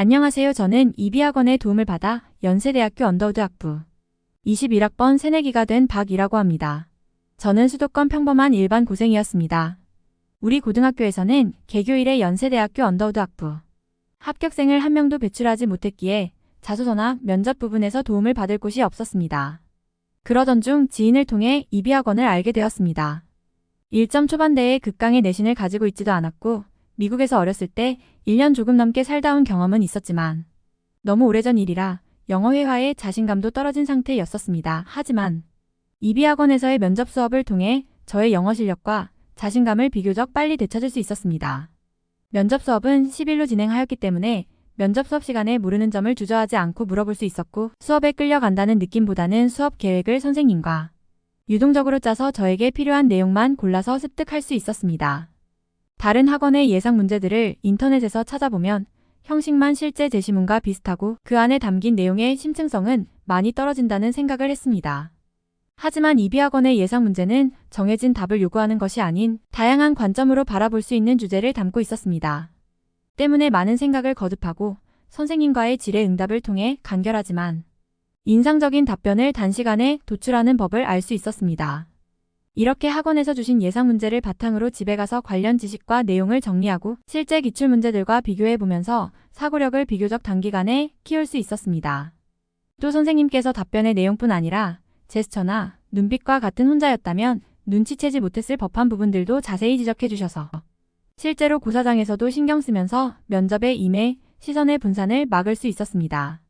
안녕하세요. 저는 이비학원의 도움을 받아 연세대학교 언더우드 학부 21학번 새내기가 된 박이라고 합니다. 저는 수도권 평범한 일반 고생이었습니다. 우리 고등학교에서는 개교 이래 연세대학교 언더우드 학부 합격생을 한 명도 배출하지 못했기에 자소서나 면접 부분에서 도움을 받을 곳이 없었습니다. 그러던 중 지인을 통해 이비학원을 알게 되었습니다. 1점 초반대의 극강의 내신을 가지고 있지도 않았고 미국에서 어렸을 때 1년 조금 넘게 살다 온 경험은 있었지만 너무 오래전 일이라 영어 회화에 자신감도 떨어진 상태였었습니다. 하지만 이비학원에서의 면접 수업을 통해 저의 영어 실력과 자신감을 비교적 빨리 되찾을 수 있었습니다. 면접 수업은 10일로 진행하였기 때문에 면접 수업 시간에 모르는 점을 주저하지 않고 물어볼 수 있었고 수업에 끌려간다는 느낌보다는 수업 계획을 선생님과 유동적으로 짜서 저에게 필요한 내용만 골라서 습득할 수 있었습니다. 다른 학원의 예상 문제들을 인터넷에서 찾아보면 형식만 실제 제시문과 비슷하고 그 안에 담긴 내용의 심층성은 많이 떨어진다는 생각을 했습니다. 하지만 이비학원의 예상 문제는 정해진 답을 요구하는 것이 아닌 다양한 관점으로 바라볼 수 있는 주제를 담고 있었습니다. 때문에 많은 생각을 거듭하고 선생님과의 질의응답을 통해 간결하지만 인상적인 답변을 단시간에 도출하는 법을 알 수 있었습니다. 이렇게 학원에서 주신 예상 문제를 바탕으로 집에 가서 관련 지식과 내용을 정리하고 실제 기출문제들과 비교해보면서 사고력을 비교적 단기간에 키울 수 있었습니다. 또 선생님께서 답변의 내용뿐 아니라 제스처나 눈빛과 같은 혼자였다면 눈치채지 못했을 법한 부분들도 자세히 지적해 주셔서 실제로 고사장에서도 신경 쓰면서 면접에 임해 시선의 분산을 막을 수 있었습니다.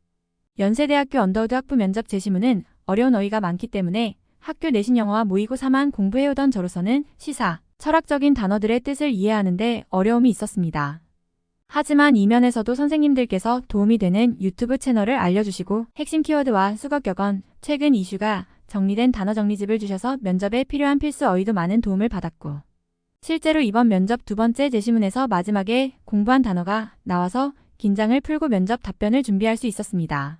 연세대학교 언더우드 학부 면접 제시문은 어려운 어휘가 많기 때문에 학교 내신 영어와 모의고사만 공부해오던 저로서는 시사, 철학적인 단어들의 뜻을 이해하는데 어려움이 있었습니다. 하지만 이면에서도 선생님들께서 도움이 되는 유튜브 채널을 알려주시고 핵심 키워드와 수거격언, 최근 이슈가 정리된 단어 정리집을 주셔서 면접에 필요한 필수 어휘도 많은 도움을 받았고 실제로 이번 면접 두 번째 제시문에서 마지막에 공부한 단어가 나와서 긴장을 풀고 면접 답변을 준비할 수 있었습니다.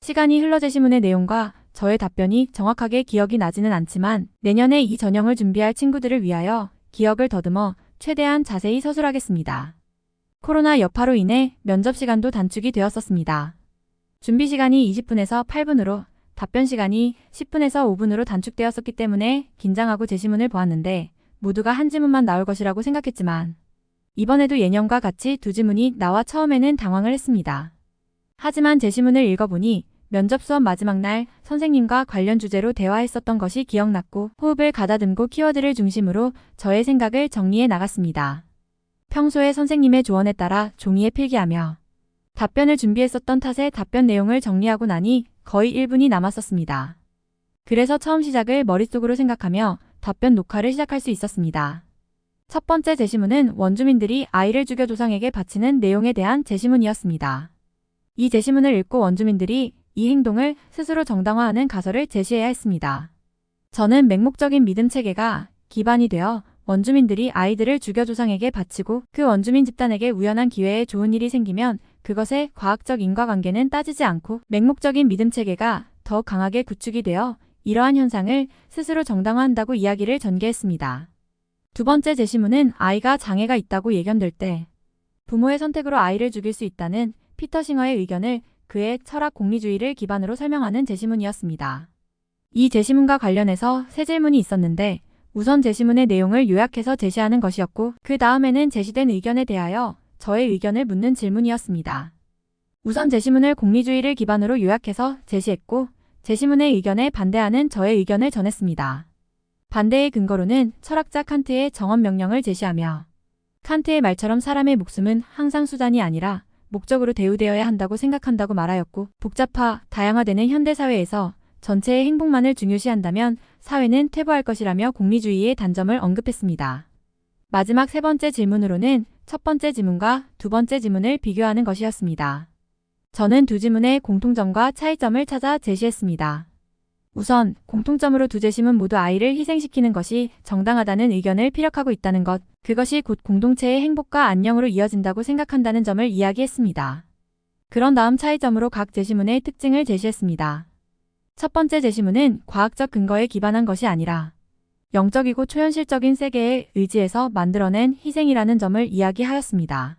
시간이 흘러 제시문의 내용과 저의 답변이 정확하게 기억이 나지는 않지만 내년에 이 전형을 준비할 친구들을 위하여 기억을 더듬어 최대한 자세히 서술하겠습니다. 코로나 여파로 인해 면접 시간도 단축이 되었었습니다. 준비 시간이 20분에서 8분으로 답변 시간이 10분에서 5분으로 단축되었었기 때문에 긴장하고 제시문을 보았는데 모두가 한 지문만 나올 것이라고 생각했지만 이번에도 예년과 같이 두 지문이 나와 처음에는 당황을 했습니다. 하지만 제시문을 읽어보니 면접 수업 마지막 날 선생님과 관련 주제로 대화했었던 것이 기억났고 호흡을 가다듬고 키워드를 중심으로 저의 생각을 정리해 나갔습니다. 평소에 선생님의 조언에 따라 종이에 필기하며 답변을 준비했었던 탓에 답변 내용을 정리하고 나니 거의 1분이 남았었습니다. 그래서 처음 시작을 머릿속으로 생각하며 답변 녹화를 시작할 수 있었습니다. 첫 번째 제시문은 원주민들이 아이를 죽여 조상에게 바치는 내용에 대한 제시문이었습니다. 이 제시문을 읽고 원주민들이 이 행동을 스스로 정당화하는 가설을 제시해야 했습니다. 저는 맹목적인 믿음 체계가 기반이 되어 원주민들이 아이들을 죽여 조상에게 바치고 그 원주민 집단에게 우연한 기회에 좋은 일이 생기면 그것의 과학적 인과관계는 따지지 않고 맹목적인 믿음 체계가 더욱 강하게 구축이 되어 이러한 현상을 스스로 정당화한다고 이야기를 전개했습니다. 두 번째 제시문은 아이가 장애가 있다고 예견될 때 부모의 선택으로 아이를 죽일 수 있다는 피터 싱어의 의견을 그의 철학 공리주의를 기반으로 설명하는 제시문이었습니다. 이 제시문과 관련해서 세 질문이 있었는데 우선 제시문의 내용을 요약해서 제시하는 것이었고 그 다음에는 제시된 의견에 대하여 저의 의견을 묻는 질문이었습니다. 우선 제시문을 공리주의를 기반으로 요약해서 제시했고 제시문의 의견에 반대하는 저의 의견을 전했습니다. 반대의 근거로는 철학자 칸트의 정언명령을 제시하며 칸트의 말처럼 사람의 목숨은 항상 수단이 아니라 목적으로 대우되어야 한다고 생각한다고 말하였고 복잡화, 다양화되는 현대사회에서 전체의 행복만을 중요시한다면 사회는 퇴보할 것이라며 공리주의의 단점을 언급했습니다. 마지막 세 번째 질문으로는 첫 번째 지문과 두 번째 지문을 비교하는 것이었습니다. 저는 두 지문의 공통점과 차이점을 찾아 제시했습니다. 우선 공통점으로 두 제시문 모두 아이를 희생시키는 것이 정당하다는 의견을 피력하고 있다는 것, 그것이 곧 공동체의 행복과 안녕으로 이어진다고 생각한다는 점을 이야기했습니다. 그런 다음 차이점으로 각 제시문의 특징을 제시했습니다. 첫 번째 제시문은 과학적 근거에 기반한 것이 아니라 영적이고 초현실적인 세계의 의지에서 만들어낸 희생이라는 점을 이야기하였습니다.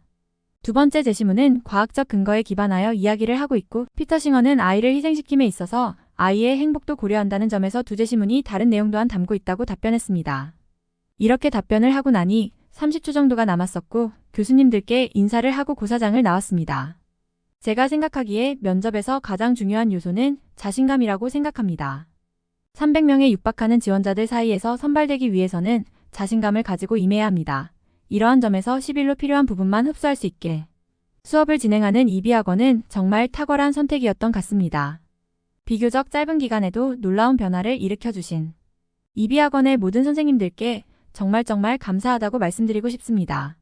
두 번째 제시문은 과학적 근거에 기반하여 이야기를 하고 있고, 피터 싱어는 아이를 희생시킴에 있어서 아이의 행복도 고려한다는 점에서 두 제시문이 다른 내용 또한 담고 있다고 답변했습니다. 이렇게 답변을 하고 나니 30초 정도가 남았었고 교수님들께 인사를 하고 고사장을 나왔습니다. 제가 생각하기에 면접에서 가장 중요한 요소는 자신감이라고 생각합니다. 300명에 육박하는 지원자들 사이에서 선발되기 위해서는 자신감을 가지고 임해야 합니다. 이러한 점에서 10일로 필요한 부분만 흡수할 수 있게 수업을 진행하는 이비학원은 정말 탁월한 선택이었던 것 같습니다. 비교적 짧은 기간에도 놀라운 변화를 일으켜주신 이비학원의 모든 선생님들께 정말 감사하다고 말씀드리고 싶습니다.